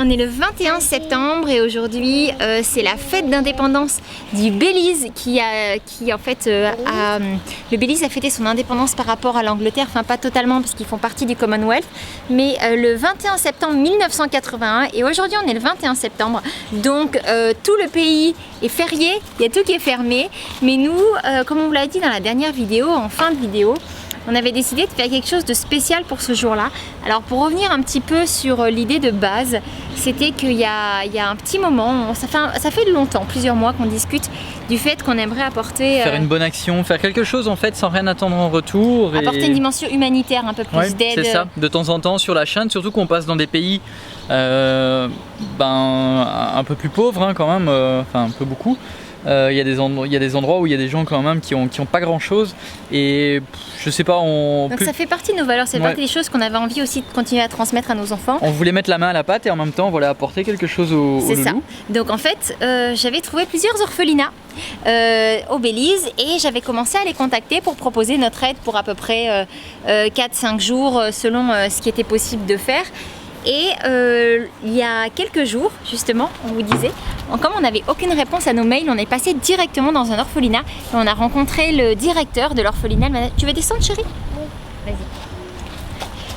On est le 21 septembre et aujourd'hui c'est la fête d'indépendance du Belize le Belize a fêté son indépendance par rapport à l'Angleterre, enfin pas totalement parce qu'ils font partie du Commonwealth, mais le 21 septembre 1981 et aujourd'hui on est le 21 septembre donc tout le pays est férié, il y a tout qui est fermé, mais nous comme on vous l'a dit dans la dernière vidéo, en fin de vidéo, on avait décidé de faire quelque chose de spécial pour ce jour-là. Alors pour revenir un petit peu sur l'idée de base, c'était qu'il y a un petit moment, ça fait longtemps, plusieurs mois qu'on discute du fait qu'on aimerait apporter... Faire une bonne action, faire quelque chose en fait sans rien attendre en retour. Apporter une dimension humanitaire, un peu plus d'aide. C'est ça, de temps en temps sur la chaîne, surtout qu'on passe dans des pays un peu plus pauvres hein, quand même, enfin un peu beaucoup. Il y a des endroits où il y a des gens quand même qui ont pas grand chose et je sais pas donc ça fait partie de nos valeurs, c'est partie des choses qu'on avait envie aussi de continuer à transmettre à nos enfants. On voulait mettre la main à la pâte et en même temps voilà, apporter quelque chose au loulou. C'est ça, donc en fait j'avais trouvé plusieurs orphelinats au Belize et j'avais commencé à les contacter pour proposer notre aide pour à peu près 4-5 jours selon ce qui était possible de faire. Et il y a quelques jours, justement, on vous disait, comme on n'avait aucune réponse à nos mails, on est passé directement dans un orphelinat et on a rencontré le directeur de l'orphelinat. Tu veux descendre, chérie? Oui. Vas-y.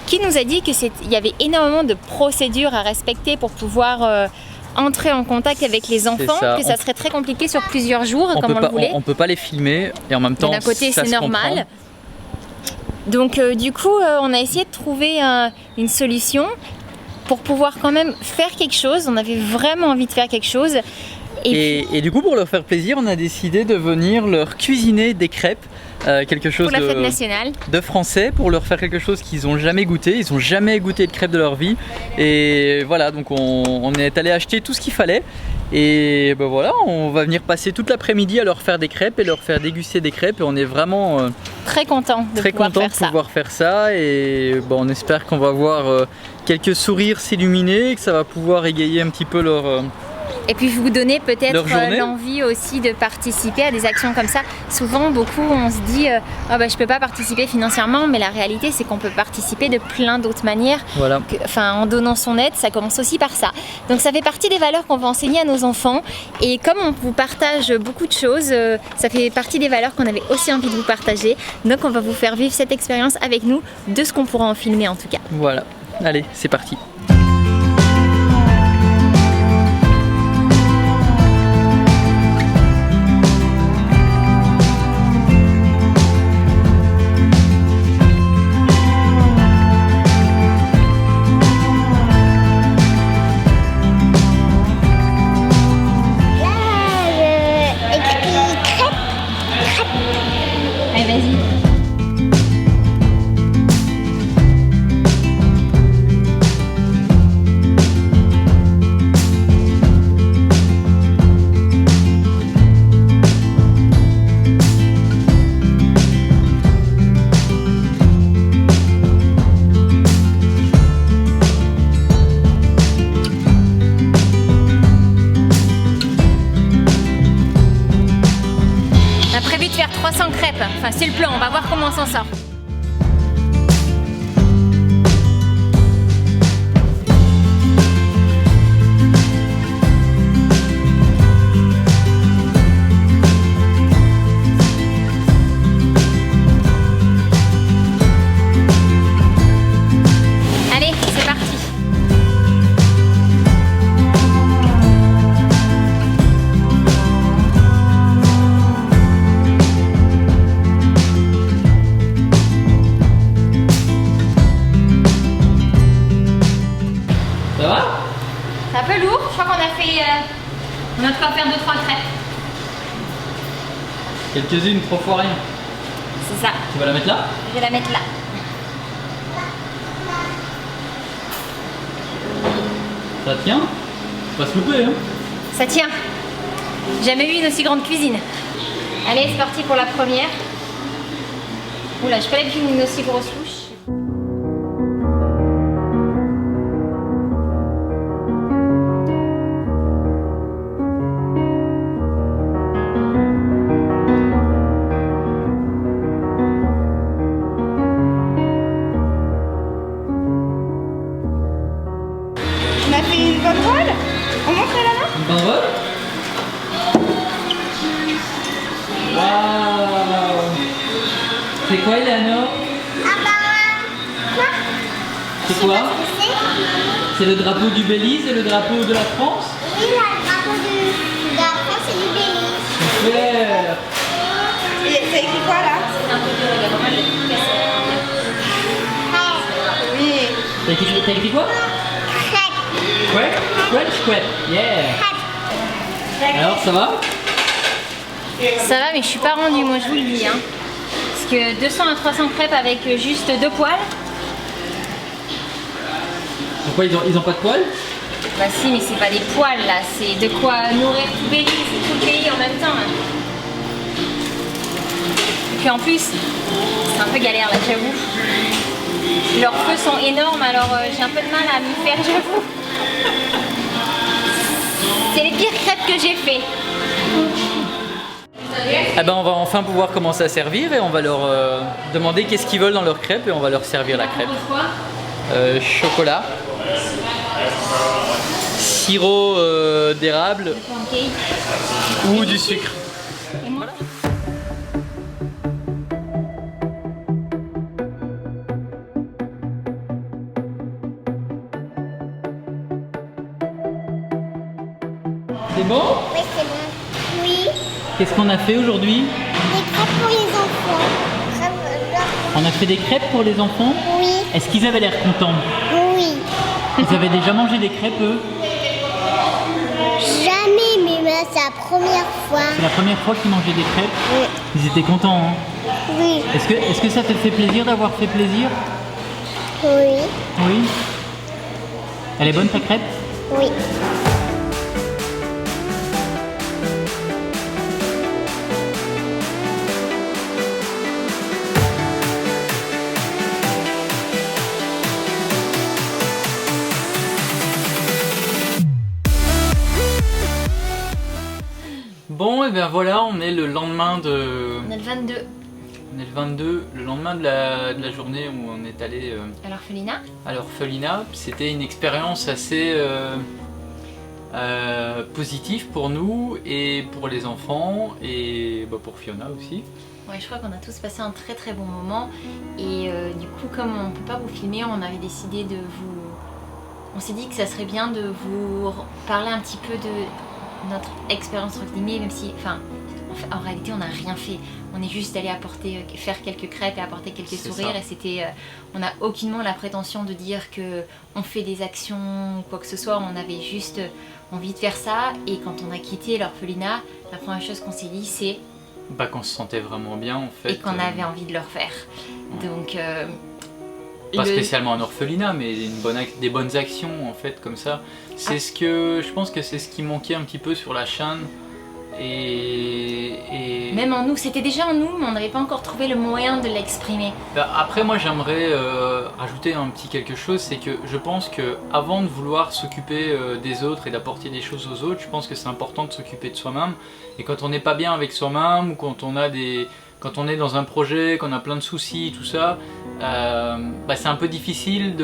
Qui nous a dit qu'il y avait énormément de procédures à respecter pour pouvoir entrer en contact avec les enfants, que ça serait très compliqué sur plusieurs jours, comme on le voulait. On peut pas les filmer et en même temps, d'un côté, c'est normal. Donc du coup, on a essayé de trouver une solution pour pouvoir quand même faire quelque chose. On avait vraiment envie de faire quelque chose. Et du coup, pour leur faire plaisir, on a décidé de venir leur cuisiner des crêpes, quelque chose pour la fête nationale. De français, pour leur faire quelque chose qu'ils n'ont jamais goûté. Ils n'ont jamais goûté de crêpes de leur vie. Et voilà, donc on est allé acheter tout ce qu'il fallait. Et ben voilà, on va venir passer toute l'après-midi à leur faire des crêpes et leur faire déguster des crêpes. Et on est vraiment très content de pouvoir faire ça. Et bon, on espère qu'on va voir quelques sourires s'illuminer, que ça va pouvoir égayer un petit peu leur... Et puis vous donner peut-être l'envie aussi de participer à des actions comme ça. Souvent, beaucoup, on se dit oh bah, je peux pas participer financièrement, mais la réalité c'est qu'on peut participer de plein d'autres manières. Voilà. En donnant son aide, ça commence aussi par ça. Donc ça fait partie des valeurs qu'on va enseigner à nos enfants. Et comme on vous partage beaucoup de choses, ça fait partie des valeurs qu'on avait aussi envie de vous partager. Donc on va vous faire vivre cette expérience avec nous, de ce qu'on pourra en filmer en tout cas. Voilà, allez, c'est parti. Faire 300 crêpes, enfin c'est le plan, on va voir comment on s'en sort. Allez, c'est parti. C'est un peu lourd, je crois qu'on a fait... on a de quoi faire 2-3 crêpes. Quelques-unes, 3 fois rien. C'est ça. Tu vas la mettre là? Je vais la mettre là. Ça tient? Faut pas se louper hein? Ça tient. Jamais eu une aussi grande cuisine. Allez, c'est parti pour la première. Oula, je peux pas une aussi grosse louche. On a fait une bonne Bravo. Waouh. C'est quoi, Eleanor? Quoi? C'est quoi? C'est le drapeau du Belize et le drapeau de la France? Oui, le drapeau de la France et du Belize. Super. C'est écrit quoi là? Oui. T'as écrit quoi? Crêpe. Ouais. French crepe. Yeah. Alors, ça va? Ça va, mais je suis pas rendue, moi je vous le dis. Hein. Parce que 200 à 300 crêpes avec juste 2 poils. Pourquoi ils ont pas de poils? Bah si, mais c'est pas des poils là, c'est de quoi nourrir tout Belize et tout le pays en même temps. Hein. Et puis en plus, c'est un peu galère là, j'avoue. Leurs feux sont énormes, alors j'ai un peu de mal à m'y faire, j'avoue. C'est les pires crêpes que j'ai fait. Ah ben on va enfin pouvoir commencer à servir et on va leur demander qu'est-ce qu'ils veulent dans leur crêpe et on va leur servir la crêpe. Chocolat, sirop d'érable ou du sucre. Voilà. C'est bon? Oui, c'est bon. Oui. Qu'est-ce qu'on a fait aujourd'hui? Des crêpes pour les enfants. On a fait des crêpes pour les enfants? Oui. Est-ce qu'ils avaient l'air contents? Oui. Ils avaient déjà mangé des crêpes eux? Jamais, mais là, c'est la première fois. C'est la première fois qu'ils mangeaient des crêpes? Oui. Ils étaient contents hein? Oui. Est-ce que ça te fait plaisir d'avoir fait plaisir? Oui. Oui. Elle est bonne ta crêpe? Oui. Bon et bien voilà, on est le lendemain de... On est le 22 On est le 22, le lendemain de la journée où on est allé à l'orphelinat. à l'orphelinat. C'était une expérience assez positive pour nous et pour les enfants et bah, pour Fiona aussi. Ouais, je crois qu'on a tous passé un très très bon moment et du coup comme on ne peut pas vous filmer, on avait décidé de vous... On s'est dit que ça serait bien de vous parler un petit peu de notre expérience entre guillemets, même si... Enfin, en réalité on n'a rien fait. On est juste allé faire quelques crêpes et apporter quelques sourires et c'était... on n'a aucunement la prétention de dire que on fait des actions ou quoi que ce soit, on avait juste envie de faire ça et quand on a quitté l'orphelinat, la première chose qu'on s'est dit c'est... Bah qu'on se sentait vraiment bien en fait. Et qu'on avait envie de le refaire. Donc... pas spécialement un orphelinat, mais des bonnes actions en fait comme ça. C'est ce que je pense que c'est ce qui manquait un petit peu sur la chaîne et... Même en nous, c'était déjà en nous, mais on n'avait pas encore trouvé le moyen de l'exprimer. Bah, après moi j'aimerais rajouter un petit quelque chose, c'est que je pense que avant de vouloir s'occuper des autres et d'apporter des choses aux autres, je pense que c'est important de s'occuper de soi-même. Et quand on n'est pas bien avec soi-même ou quand on est dans un projet, qu'on a plein de soucis, tout ça, bah c'est un peu difficile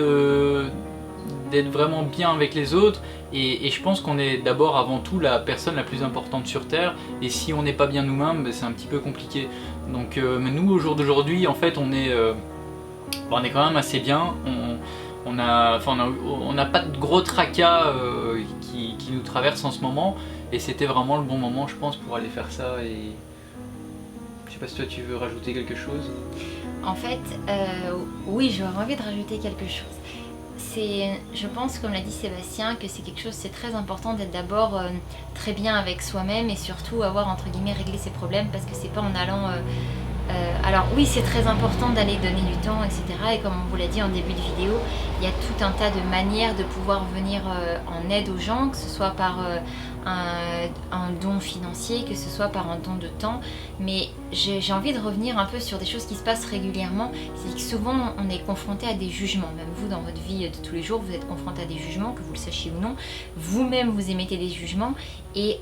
d'être vraiment bien avec les autres et je pense qu'on est d'abord avant tout la personne la plus importante sur Terre et si on n'est pas bien nous-mêmes, bah c'est un petit peu compliqué. Donc mais nous au jour d'aujourd'hui en fait on est quand même assez bien, on n'a pas de gros tracas qui nous traversent en ce moment et c'était vraiment le bon moment je pense pour aller faire ça et... Je sais pas si toi tu veux rajouter quelque chose. En fait, oui, j'aurais envie de rajouter quelque chose. Je pense, comme l'a dit Sébastien, que c'est très important d'être d'abord très bien avec soi-même et surtout avoir entre guillemets réglé ses problèmes parce que c'est pas en allant... alors oui, c'est très important d'aller donner du temps, etc. Et comme on vous l'a dit en début de vidéo, il y a tout un tas de manières de pouvoir venir en aide aux gens, que ce soit par un don financier, que ce soit par un don de temps. Mais j'ai envie de revenir un peu sur des choses qui se passent régulièrement. C'est que souvent on est confronté à des jugements. Même vous dans votre vie de tous les jours, vous êtes confronté à des jugements, que vous le sachiez ou non. Vous-même vous émettez des jugements. Et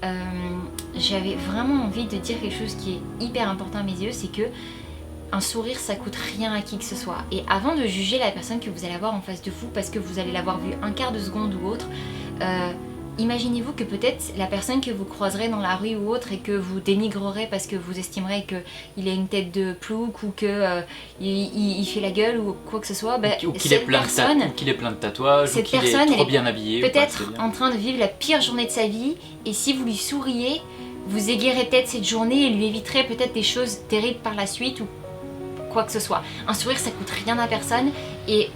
j'avais vraiment envie de dire quelque chose qui est hyper important à mes yeux, c'est que un sourire ça coûte rien à qui que ce soit. Et avant de juger la personne que vous allez avoir en face de vous parce que vous allez l'avoir vue un quart de seconde ou autre, imaginez-vous que peut-être la personne que vous croiserez dans la rue ou autre et que vous dénigrerez parce que vous estimerez qu'il a une tête de plouc ou que il fait la gueule ou quoi que ce soit, ou qu'il est plein de tatouages, ou qu'il est trop bien habillé. Peut-être en train de vivre la pire journée de sa vie, et si vous lui souriez, vous égayerez peut-être cette journée et lui éviterez peut-être des choses terribles par la suite ou quoi que ce soit. Un sourire, ça coûte rien à personne, et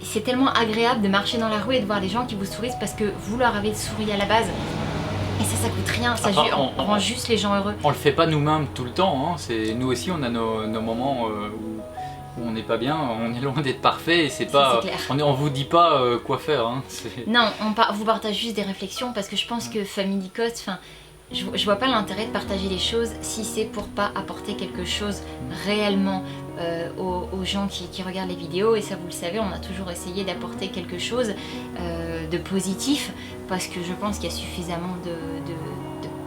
c'est tellement agréable de marcher dans la rue et de voir les gens qui vous sourient parce que vous leur avez souri à la base. Et ça coûte rien, ça rend juste les gens heureux. On le fait pas nous-mêmes tout le temps, hein. Nous aussi on a nos moments où on n'est pas bien, on est loin d'être parfait et c'est pas. On vous dit pas quoi faire. Hein. Non, vous partage juste des réflexions parce que je pense que Family Cost, je vois pas l'intérêt de partager les choses si c'est pour pas apporter quelque chose réellement aux gens qui regardent les vidéos, et ça vous le savez, on a toujours essayé d'apporter quelque chose de positif parce que je pense qu'il y a suffisamment de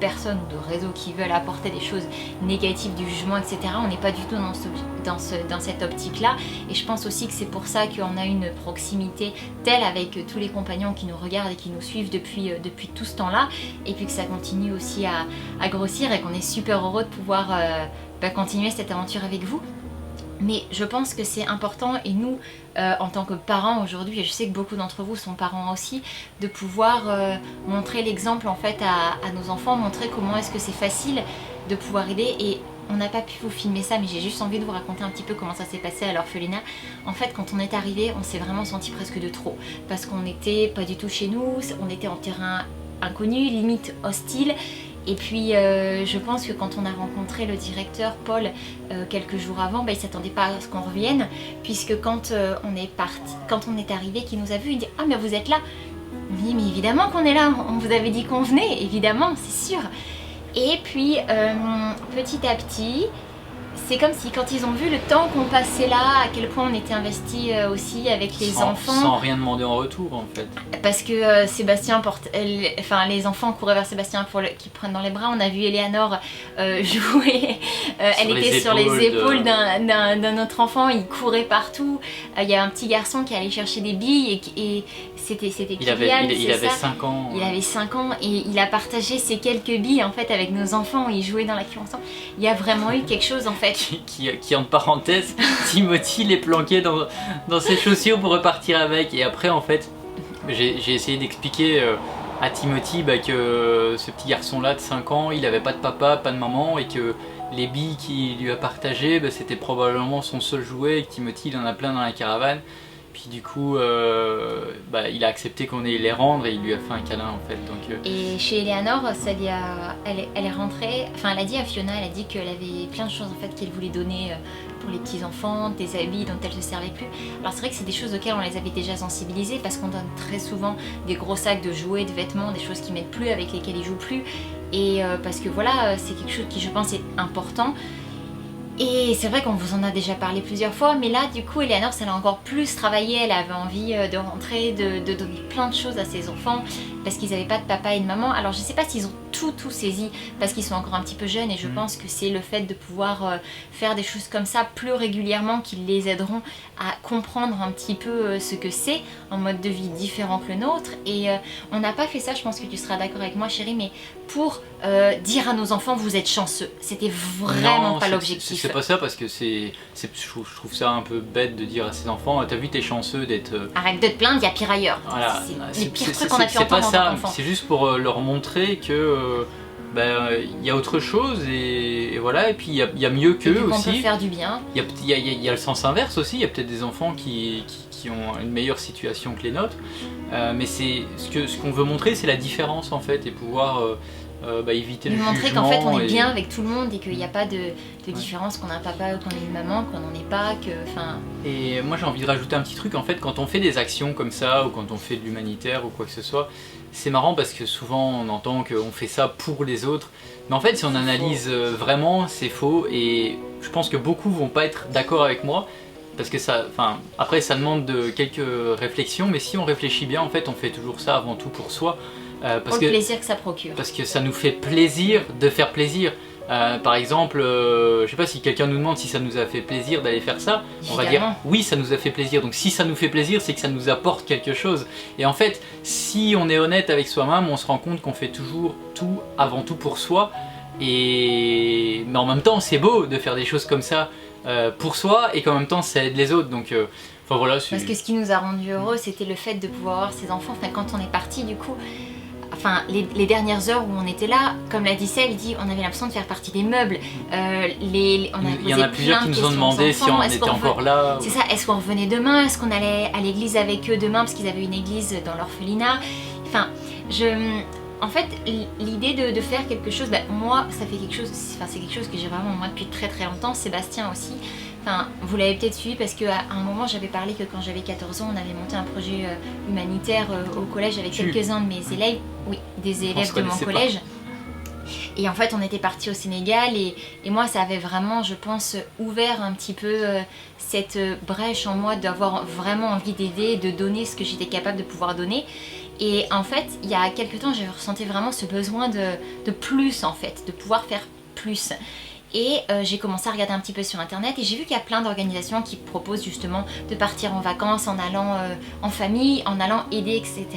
personnes ou de réseaux qui veulent apporter des choses négatives, du jugement, etc. On n'est pas du tout dans cette optique-là, et je pense aussi que c'est pour ça qu'on a une proximité telle avec tous les compagnons qui nous regardent et qui nous suivent depuis tout ce temps-là, et puis que ça continue aussi à grossir et qu'on est super heureux de pouvoir continuer cette aventure avec vous. Mais je pense que c'est important, et nous, en tant que parents aujourd'hui, et je sais que beaucoup d'entre vous sont parents aussi, de pouvoir montrer l'exemple en fait à nos enfants, montrer comment est-ce que c'est facile de pouvoir aider. Et on n'a pas pu vous filmer ça, mais j'ai juste envie de vous raconter un petit peu comment ça s'est passé à l'orphelinat. En fait, quand on est arrivé, on s'est vraiment senti presque de trop, parce qu'on n'était pas du tout chez nous, on était en terrain inconnu, limite hostile. Et puis je pense que quand on a rencontré le directeur Paul quelques jours avant, il s'attendait pas à ce qu'on revienne, puisque quand on est arrivé, qu'il nous a vus, il dit « Ah mais vous êtes là ?» Oui, mais évidemment qu'on est là, on vous avait dit qu'on venait, évidemment, c'est sûr. Et puis petit à petit, c'est comme si quand ils ont vu le temps qu'on passait là, à quel point on était investis aussi avec les enfants. Sans rien demander en retour en fait. Parce que Sébastien les enfants couraient vers Sébastien pour qu'ils prennent dans les bras. On a vu Eleanor jouer, elle était sur les épaules d'un autre enfant, il courait partout. Il y a un petit garçon qui allait chercher des billes et c'était Kylian, il avait 5 ans. Il avait 5 ans et il a partagé ces quelques billes en fait avec nos enfants, ils jouaient dans la cour ensemble. Il y a vraiment eu quelque chose en fait. Qui en parenthèse, Timothy les planquait dans ses chaussures pour repartir avec. Et après en fait, j'ai essayé d'expliquer à Timothy que ce petit garçon là de 5 ans, il avait pas de papa, pas de maman, et que les billes qu'il lui a partagées, c'était probablement son seul jouet, et que Timothy il en a plein dans la caravane. Puis du coup, il a accepté qu'on ait les rendre et il lui a fait un câlin en fait. Donc, Et chez Eleanor, elle est rentrée, elle a dit à Fiona, elle a dit qu'elle avait plein de choses en fait qu'elle voulait donner pour les petits enfants, des habits dont elle ne se servait plus. Alors c'est vrai que c'est des choses auxquelles on les avait déjà sensibilisés parce qu'on donne très souvent des gros sacs de jouets, de vêtements, des choses qu'ils mettent plus, avec lesquelles ils jouent plus. Et parce que voilà, c'est quelque chose qui je pense est important. Et c'est vrai qu'on vous en a déjà parlé plusieurs fois, mais là du coup Eleanor ça l'a encore plus travaillé, elle avait envie de rentrer, de donner plein de choses à ses enfants parce qu'ils n'avaient pas de papa et de maman. Alors je sais pas s'ils ont tout saisi parce qu'ils sont encore un petit peu jeunes, et je pense que c'est le fait de pouvoir faire des choses comme ça plus régulièrement qui les aideront à comprendre un petit peu ce que c'est un mode de vie différent que le nôtre. Et on n'a pas fait ça, je pense que tu seras d'accord avec moi chérie, mais pour dire à nos enfants vous êtes chanceux, c'était vraiment pas l'objectif. C'est pas ça, parce que je trouve ça un peu bête de dire à ses enfants t'as vu, t'es chanceux d'être... Arrête de te plaindre, il y a pire ailleurs. Voilà. C'est le pire truc qu'on a pu entendre en tant qu'enfant. C'est juste pour leur montrer que il y a autre chose, et voilà, et puis il y a mieux qu'eux aussi. On peut faire du bien. Il y a le sens inverse aussi, il y a peut-être des enfants qui ont une meilleure situation que les nôtres, mais c'est ce qu'on veut montrer, c'est la différence en fait, et pouvoir éviter le jugement. Montrer qu'en fait on est bien avec tout le monde et qu'il n'y a pas de différence, qu'on a un papa ou qu'on ait une maman, qu'on n'en ait pas, Et moi j'ai envie de rajouter un petit truc, en fait, quand on fait des actions comme ça, ou quand on fait de l'humanitaire ou quoi que ce soit, c'est marrant parce que souvent on entend qu'on fait ça pour les autres, mais en fait si on analyse vraiment, c'est faux, et je pense que beaucoup vont pas être d'accord avec moi, parce que après ça demande quelques réflexions, mais si on réfléchit bien, en fait on fait toujours ça avant tout pour soi. Pour le plaisir que ça procure. Parce que ça nous fait plaisir de faire plaisir. Par exemple, je sais pas si quelqu'un nous demande si ça nous a fait plaisir d'aller faire ça, on va dire oui, ça nous a fait plaisir. Donc si ça nous fait plaisir, c'est que ça nous apporte quelque chose. Et en fait, si on est honnête avec soi-même, on se rend compte qu'on fait toujours tout avant tout pour soi. Mais en même temps, c'est beau de faire des choses comme ça pour soi et qu'en même temps, ça aide les autres. Donc enfin voilà. Parce que ce qui nous a rendu heureux, c'était le fait de pouvoir voir ses enfants. Enfin, quand on est parti, du coup. Enfin, les dernières heures où on était là, comme l'a dit Celle, on avait l'impression de faire partie des meubles. Il y en a plusieurs qui nous ont demandé si on était encore là. C'est ça, est-ce qu'on revenait demain? Est-ce qu'on allait à l'église avec eux demain? Parce qu'ils avaient une église dans l'orphelinat. Enfin, en fait, l'idée de faire quelque chose, moi, ça fait quelque chose, c'est quelque chose que j'ai vraiment moi depuis très très longtemps. Sébastien aussi. Enfin, vous l'avez peut-être suivi parce qu'à un moment j'avais parlé que quand j'avais 14 ans on avait monté un projet humanitaire au collège avec quelques-uns de mes élèves, oui, des élèves de mon collège. Et en fait on était parti au Sénégal et moi ça avait vraiment, je pense, ouvert un petit peu cette brèche en moi d'avoir vraiment envie d'aider, de donner ce que j'étais capable de pouvoir donner. Et en fait il y a quelques temps j'ai ressenti vraiment ce besoin de plus en fait, de pouvoir faire plus. Et j'ai commencé à regarder un petit peu sur internet et j'ai vu qu'il y a plein d'organisations qui proposent justement de partir en vacances en allant en famille, en allant aider, etc.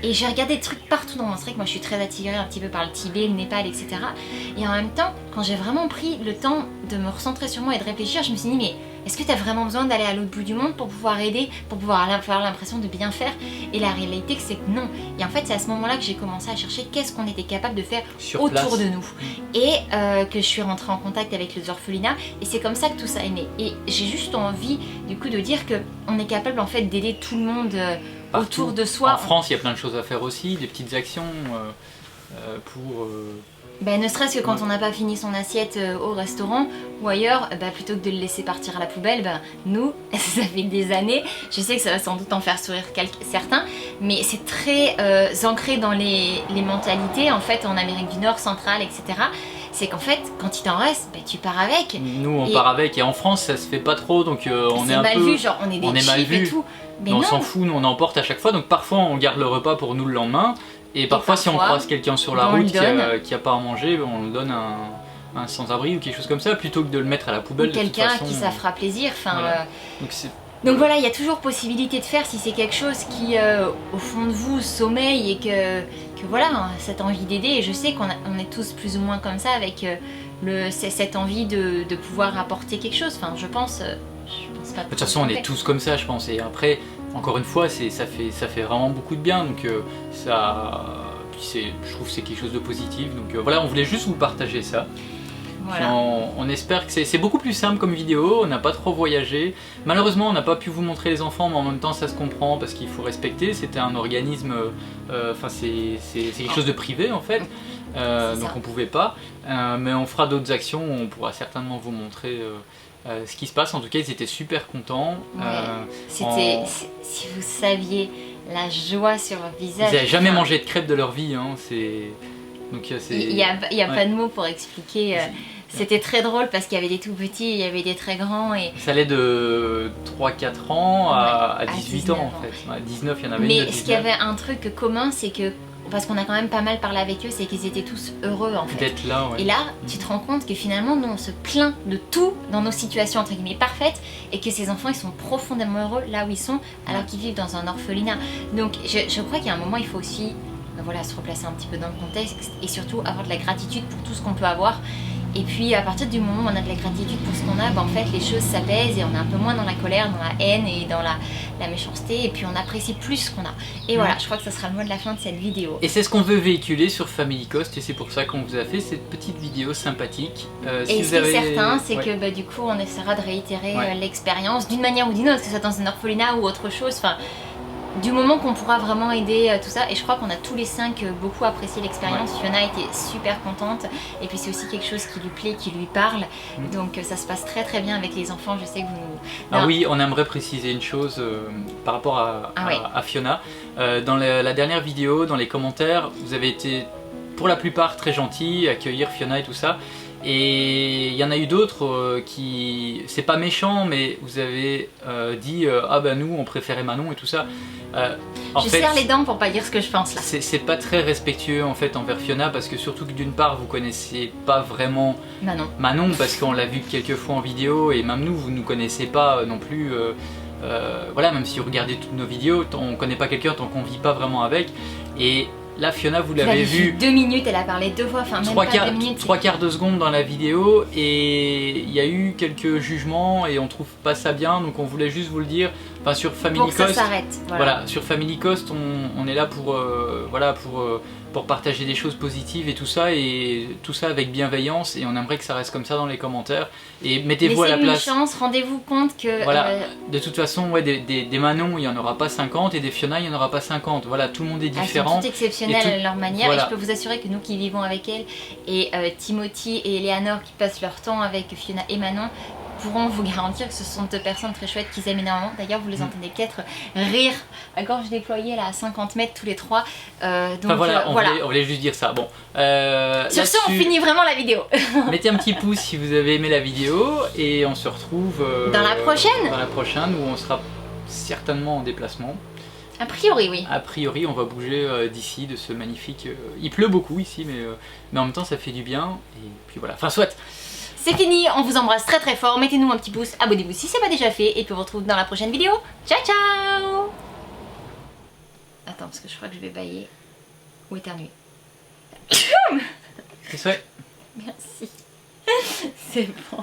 Et j'ai regardé des trucs partout dans mon truc. Moi je suis très attirée un petit peu par le Tibet, le Népal, etc. Et en même temps, quand j'ai vraiment pris le temps de me recentrer sur moi et de réfléchir, je me suis dit mais est-ce que tu as vraiment besoin d'aller à l'autre bout du monde pour pouvoir aider, pour pouvoir avoir l'impression de bien faire? Et la réalité c'est que non. Et en fait c'est à ce moment-là que j'ai commencé à chercher qu'est-ce qu'on était capable de faire autour de nous. Et que je suis rentrée en contact avec les orphelinats et c'est comme ça que tout ça est né. Et j'ai juste envie du coup de dire qu'on est capable en fait d'aider tout le monde autour de soi. En France il y a plein de choses à faire aussi, des petites actions pour... ne serait-ce que quand on n'a pas fini son assiette au restaurant ou ailleurs, plutôt que de le laisser partir à la poubelle, nous, ça fait des années, je sais que ça va sans doute en faire sourire certains, mais c'est très ancré dans les mentalités en fait en Amérique du Nord, centrale, etc. C'est qu'en fait, quand il t'en reste, tu pars avec. Nous on part avec et en France ça se fait pas trop donc on est un mal peu... vu, genre on est des cheap et tout. Mais on s'en fout, nous on emporte à chaque fois donc parfois on garde le repas pour nous le lendemain. Et parfois si on croise quelqu'un sur la route qui a pas à manger, on le donne un sans-abri ou quelque chose comme ça plutôt que de le mettre à la poubelle. Ou quelqu'un qui ça fera plaisir. Enfin, voilà. Donc voilà, il y a toujours possibilité de faire si c'est quelque chose qui au fond de vous sommeille et que voilà, cette envie d'aider. Et je sais qu'on est tous plus ou moins comme ça avec cette envie de pouvoir apporter quelque chose. Enfin je pense pas. De toute façon on est tous comme ça je pense et après... Encore une fois, ça fait vraiment beaucoup de bien, donc je trouve que c'est quelque chose de positif. Donc voilà, on voulait juste vous partager ça. Voilà. On espère que c'est beaucoup plus simple comme vidéo, on n'a pas trop voyagé. Malheureusement, on n'a pas pu vous montrer les enfants, mais en même temps, ça se comprend parce qu'il faut respecter. C'était un organisme, c'est quelque chose de privé en fait, donc on pouvait pas. Mais on fera d'autres actions, on pourra certainement vous montrer. Ce qui se passe, en tout cas ils étaient super contents. C'était, si vous saviez la joie sur leur visage. Ils n'avaient jamais mangé de crêpes de leur vie. Hein. Il n'y a pas de mots pour expliquer. C'était très drôle parce qu'il y avait des tout petits, il y avait des très grands. Ça allait de 3-4 ans à 18 ans en fait. À 19 il y en avait. Mais ce qu'il y avait un truc commun, c'est que parce qu'on a quand même pas mal parlé avec eux, c'est qu'ils étaient tous heureux en fait. D'être là, ouais. Et là, tu te rends compte que finalement, nous on se plaint de tout dans nos situations entre guillemets parfaites et que ces enfants ils sont profondément heureux là où ils sont alors qu'ils vivent dans un orphelinat. Donc je crois qu'il y a un moment, il faut aussi se replacer un petit peu dans le contexte et surtout avoir de la gratitude pour tout ce qu'on peut avoir. Et puis à partir du moment où on a de la gratitude pour ce qu'on a, en fait les choses s'apaisent et on est un peu moins dans la colère, dans la haine et dans la méchanceté et puis on apprécie plus ce qu'on a. Et voilà, je crois que ça sera le mot de la fin de cette vidéo. Et c'est ce qu'on veut véhiculer sur Family Cost et c'est pour ça qu'on vous a fait cette petite vidéo sympathique. Et ce qui est certain, c'est que du coup on essaiera de réitérer l'expérience d'une manière ou d'une autre, que ce soit dans un orphelinat ou autre chose. Du moment qu'on pourra vraiment aider tout ça, et je crois qu'on a tous les 5 beaucoup apprécié l'expérience. Fiona était super contente et puis c'est aussi quelque chose qui lui plaît, qui lui parle, donc ça se passe très très bien avec les enfants. Je sais que vous... oui, on aimerait préciser une chose par rapport à Fiona. Dans la dernière vidéo, dans les commentaires, vous avez été pour la plupart très gentils, accueillir Fiona et tout ça. Et il y en a eu d'autres qui, c'est pas méchant, mais vous avez dit ah bah nous on préférait Manon et tout ça. Je serre les dents pour pas dire ce que je pense là. C'est pas très respectueux en fait envers Fiona, parce que surtout que d'une part vous connaissez pas vraiment Manon parce qu'on l'a vu quelques fois en vidéo, et même nous, vous nous connaissez pas non plus. Voilà, même si vous regardez toutes nos vidéos, on connaît pas quelqu'un tant qu'on vit pas vraiment avec. Et là, Fiona, vous l'avez vu 2 minutes, elle a parlé 2 fois, enfin même pas 2 minutes. 3 quarts de seconde dans la vidéo, et il y a eu quelques jugements et on trouve pas ça bien, donc on voulait juste vous le dire. Enfin, sur Family pour que Cost, ça s'arrête. Voilà, sur Family Cost, on est là pour voilà, pour partager des choses positives et tout ça avec bienveillance, et on aimerait que ça reste comme ça dans les commentaires. Et mettez-vous à la place. Laissez une chance, rendez-vous compte que... Voilà, de toute façon, ouais, des Manon, il n'y en aura pas 50, et des Fiona, il n'y en aura pas 50. Voilà, tout le monde est différent. Elles sont toutes exceptionnelles à leur manière, voilà. Et je peux vous assurer que nous qui vivons avec elles, et Timothy et Eleanor qui passent leur temps avec Fiona et Manon, pourront vous garantir que ce sont 2 personnes très chouettes qu'ils aiment énormément. D'ailleurs, vous les entendez peut-être rire à gorge déployée là, à 50 mètres tous les 3. Donc enfin, voilà, on voulait juste dire ça. Bon, sur ce, on finit vraiment la vidéo. Mettez un petit pouce si vous avez aimé la vidéo, et on se retrouve dans la prochaine. Dans la prochaine, où on sera certainement en déplacement. A priori, oui. A priori, on va bouger d'ici, de ce magnifique... il pleut beaucoup ici, mais en même temps, ça fait du bien. Et puis voilà, enfin, soit. C'est fini, on vous embrasse très très fort, mettez-nous un petit pouce, abonnez-vous si c'est pas déjà fait, et puis on vous retrouve dans la prochaine vidéo. Ciao ciao. Attends, parce que je crois que je vais bâiller ou éternuer. C'est vrai. Merci. C'est bon.